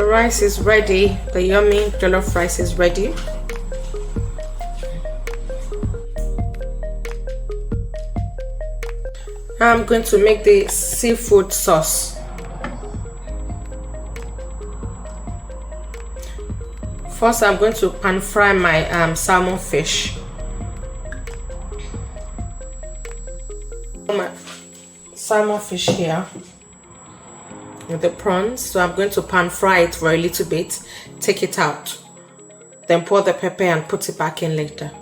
The rice is ready. The yummy jollof rice is ready. Now I'm going to make the seafood sauce. First, I'm going to pan fry my salmon fish. My salmon fish here with the prawns. So I'm going to pan fry it for a little bit, take it out, then pour the pepper and put it back in later.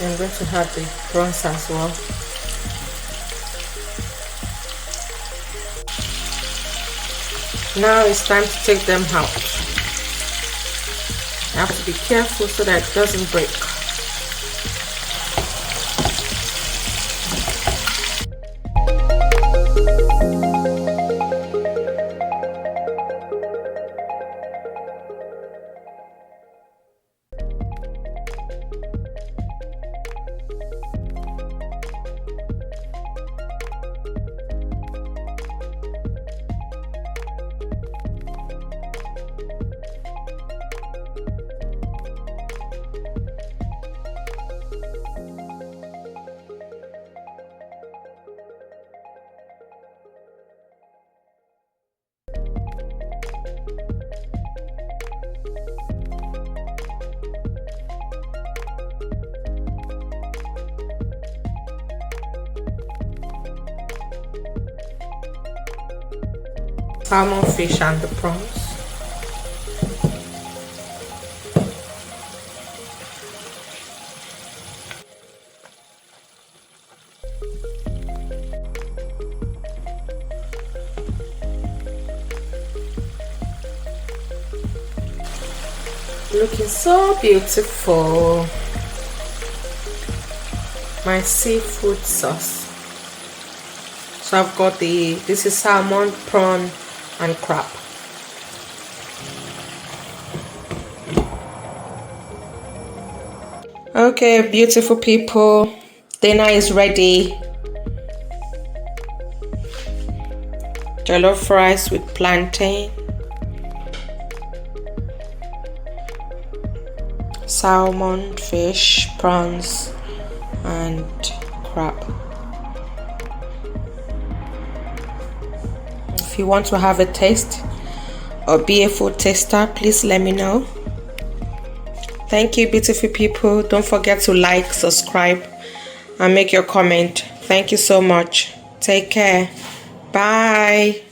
I'm going to add the prawns as well. Now it's time to take them out. I have to be careful so that it doesn't break. Salmon fish and the prawns. Looking so beautiful. My seafood sauce. So I've got this is salmon, prawn and crab. Okay, beautiful people, dinner is ready. Jollof rice with plantain, salmon, fish, prawns and crab. If you want to have a taste or be a food taster, please let me know. Thank you, beautiful people. Don't forget to like, subscribe and make your comment. Thank you so much. Take care. Bye.